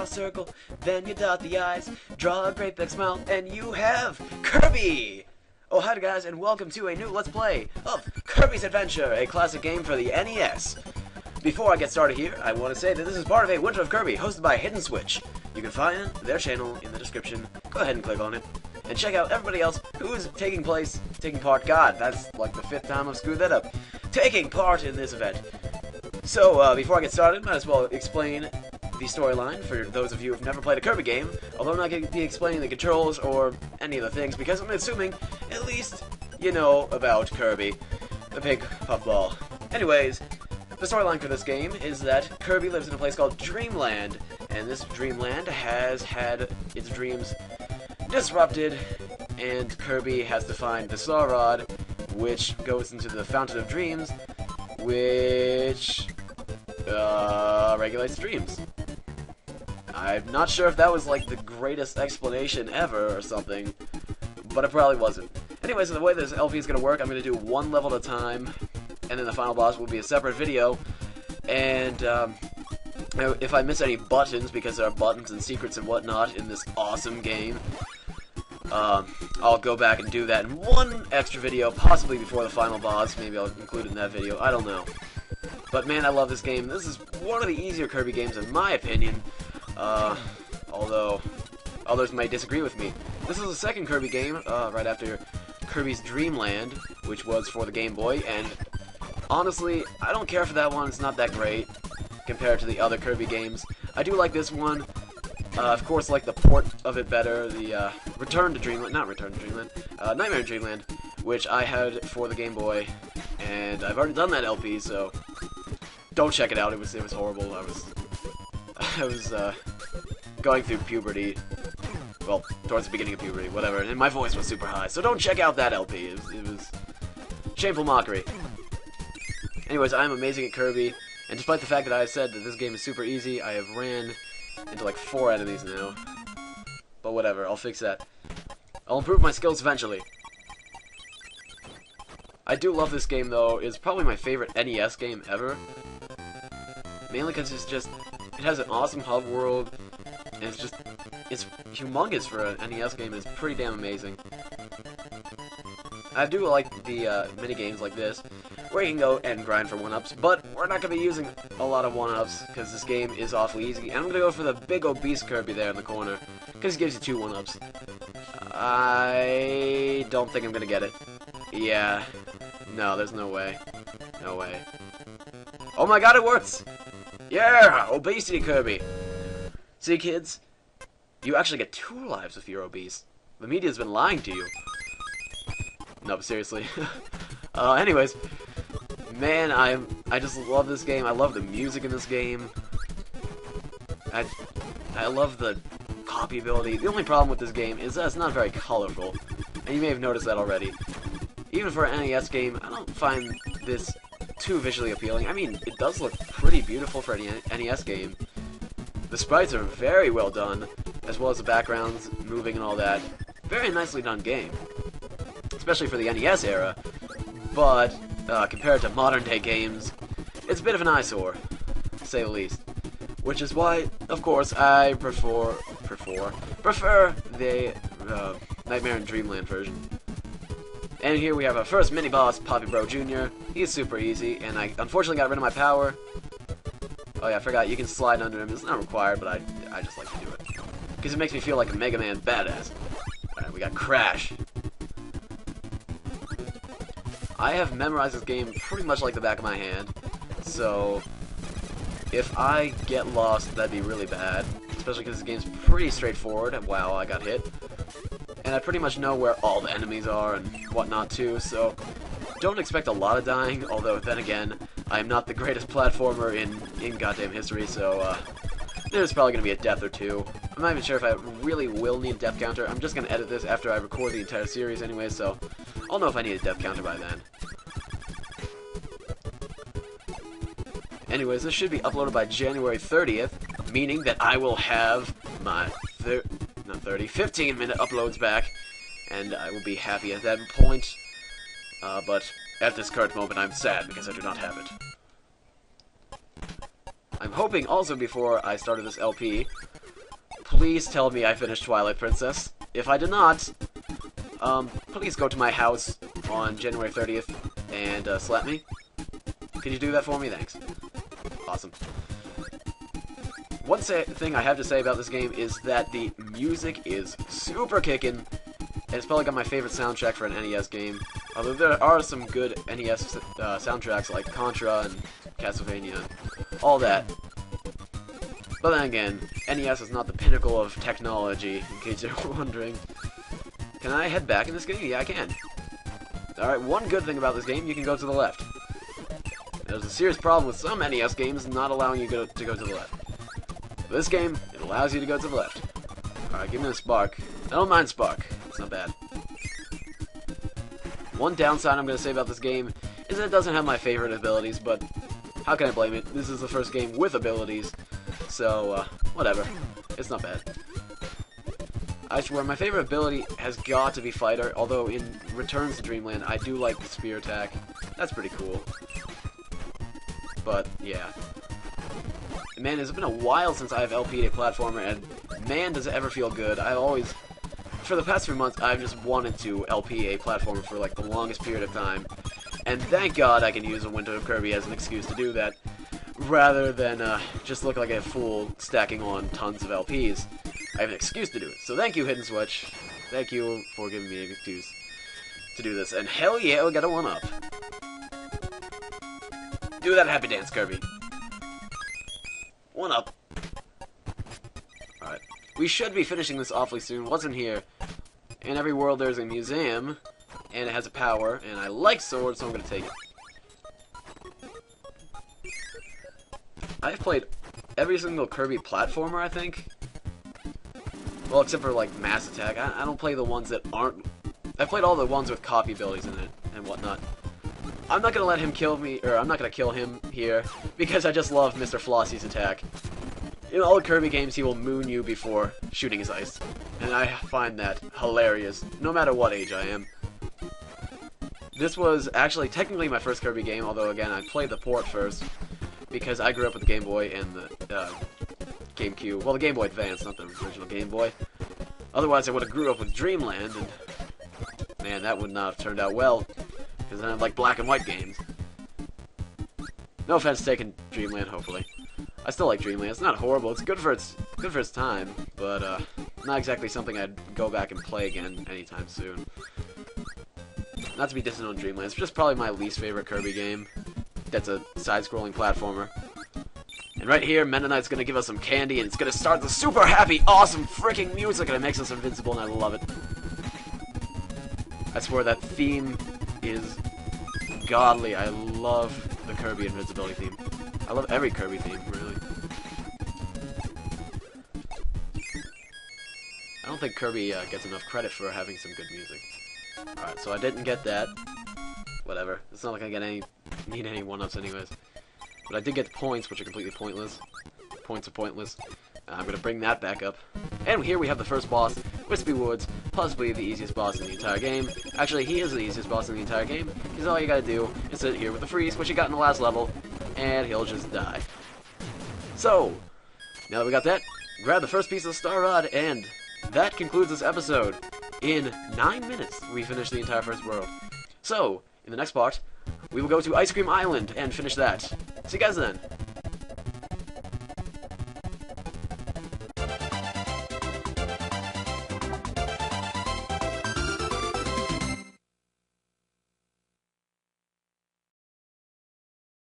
draw a circle, then you dot the I's, draw a great big smile, and you have Kirby! Oh, hi guys, and welcome to a new Let's Play of Kirby's Adventure, a classic game for the NES. Before I get started here, I want to say that this is part of a Winter of Kirby, hosted by Hidden Switch. You can find their channel in the description. Go ahead and click on it. And check out everybody else who is taking part. God, that's like the 5th time I've screwed that up. Taking part in this event. So, before I get started, might as well explain the storyline for those of you who have never played a Kirby game, although I'm not going to be explaining the controls or any of the things, because I'm assuming at least you know about Kirby, the big puffball. Anyways, the storyline for this game is that Kirby lives in a place called Dreamland, and this Dreamland has had its dreams disrupted, and Kirby has to find the Star Rod, which goes into the Fountain of Dreams, which regulates dreams. I'm not sure if that was like the greatest explanation ever or something, but it probably wasn't. Anyways, the way this LP is going to work, I'm going to do one level at a time, and then the final boss will be a separate video, and if I miss any buttons, because there are buttons and secrets and whatnot in this awesome game, I'll go back and do that in one extra video, possibly before the final boss. Maybe I'll include it in that video, I don't know. But man, I love this game. This is one of the easier Kirby games in my opinion, although others might disagree with me. This is the second Kirby game, right after Kirby's Dream Land, which was for the Game Boy, and honestly, I don't care for that one. It's not that great compared to the other Kirby games. I do like this one. Of course, like the port of it better, the Nightmare in Dreamland, which I had for the Game Boy, and I've already done that LP, so don't check it out. It was horrible. I was going through puberty. Well, towards the beginning of puberty, whatever, and my voice was super high, so don't check out that LP. It was shameful mockery. Anyways, I'm amazing at Kirby, and despite the fact that I said that this game is super easy, I have ran into like 4 enemies now. But whatever, I'll fix that. I'll improve my skills eventually. I do love this game though. It's probably my favorite NES game ever. Mainly because it has an awesome hub world, and it's humongous for an NES game. It's pretty damn amazing. I do like the mini games like this, where you can go and grind for 1-ups, but we're not going to be using a lot of 1-ups, because this game is awfully easy, and I'm going to go for the big obese Kirby there in the corner, because he gives you 2 1-ups. I don't think I'm going to get it. Yeah. No, there's no way. No way. Oh my god, it works! Yeah! Obesity Kirby! See, kids? You actually get 2 lives if you're obese. The media's been lying to you. No, but seriously. Anyways, man, I just love this game. I love the music in this game. I love the copy ability. The only problem with this game is that it's not very colorful, and you may have noticed that already. Even for an NES game, I don't find this too visually appealing. I mean, it does look pretty beautiful for an NES game. The sprites are very well done, as well as the backgrounds, moving and all that. Very nicely done game. Especially for the NES era, but compared to modern day games, it's a bit of an eyesore, to say the least. Which is why, of course, I prefer the Nightmare in Dreamland version. And here we have our first mini-boss, Poppy Bro Jr. He's super easy, and I unfortunately got rid of my power. Oh yeah, I forgot, you can slide under him. It's not required, but I just like to do it. Because it makes me feel like a Mega Man badass. Alright, we got Crash. I have memorized this game pretty much like the back of my hand, so if I get lost, that'd be really bad, especially because this game's pretty straightforward. Wow, I got hit. And I pretty much know where all the enemies are and whatnot too, so don't expect a lot of dying, although then again, I'm not the greatest platformer in goddamn history, so there's probably going to be a death or 2. I'm not even sure if I really will need a death counter. I'm just going to edit this after I record the entire series anyway, so I'll know if I need a death counter by then. Anyways, this should be uploaded by January 30th, meaning that I will have my 15-minute uploads back, and I will be happy at that point. But at this current moment, I'm sad because I do not have it. I'm hoping also before I started this LP please tell me I finished Twilight Princess. If I did not, please go to my house on January 30th and slap me. Can you do that for me? Thanks. Awesome. One thing I have to say about this game is that the music is super kickin', and it's probably got my favorite soundtrack for an NES game. Although there are some good NES soundtracks like Contra and Castlevania, all that. But then again, NES is not the pinnacle of technology, in case you're wondering. Can I head back in this game? Yeah, I can. Alright, one good thing about this game, you can go to the left. There's a serious problem with some NES games not allowing you to go to the left. For this game, it allows you to go to the left. Alright, give me the spark. I don't mind spark. It's not bad. One downside I'm going to say about this game is that it doesn't have my favorite abilities, but how can I blame it? This is the first game with abilities, so, whatever. It's not bad. I swear, my favorite ability has got to be Fighter, although in Returns to Dreamland, I do like the Spear Attack. That's pretty cool. But, yeah. Man, it's been a while since I've LP'd a platformer, and man, does it ever feel good. For the past few months, I've just wanted to LP a platformer for, like, the longest period of time. And thank God I can use a Winter of Kirby as an excuse to do that, rather than just look like a fool stacking on tons of LPs. I have an excuse to do it. So thank you, Hidden Switch. Thank you for giving me an excuse to do this. And hell yeah, we got a 1-up. Do that happy dance, Kirby. 1-up. Alright. We should be finishing this awfully soon. What's in here? In every world there's a museum, and it has a power, and I like swords, so I'm gonna take it. I've played every single Kirby platformer, I think. Well, except for, like, Mass Attack. I don't play the ones that aren't... I've played all the ones with copy abilities in it, and whatnot. I'm not gonna let him kill me, or I'm not gonna kill him here, because I just love Mr. Flossie's attack. In all the Kirby games, he will moon you before shooting his ice. And I find that hilarious, no matter what age I am. This was actually technically my first Kirby game, although again, I played the port first, because I grew up with the Game Boy and the GameCube. Well, the Game Boy Advance, not the original Game Boy. Otherwise, I would have grew up with Dreamland, and man, that would not have turned out well, because I like black and white games. No offense taken, Dreamland, hopefully. I still like Dreamland. It's not horrible. It's good for its time, but not exactly something I'd go back and play again anytime soon. Not to be dissing on Dreamland. It's just probably my least favorite Kirby game. That's a side-scrolling platformer. And right here, Mennonite's gonna give us some candy, and it's gonna start the super happy, awesome freaking music, and it makes us invincible, and I love it. I swear that theme is godly. I love the Kirby invincibility theme. I love every Kirby theme, really. I don't think Kirby gets enough credit for having some good music. Alright, so I didn't get that. Whatever. It's not like I need any 1-ups anyways. But I did get the points, which are completely pointless. Points are pointless. I'm going to bring that back up. And here we have the first boss, Wispy Woods, possibly the easiest boss in the entire game. Actually, he is the easiest boss in the entire game, because all you gotta do is sit here with the freeze, which you got in the last level, and he'll just die. So, now that we got that, grab the first piece of Star Rod, and that concludes this episode. In 9 minutes, we finished the entire first world. So, in the next part, we will go to Ice Cream Island and finish that. See you guys then.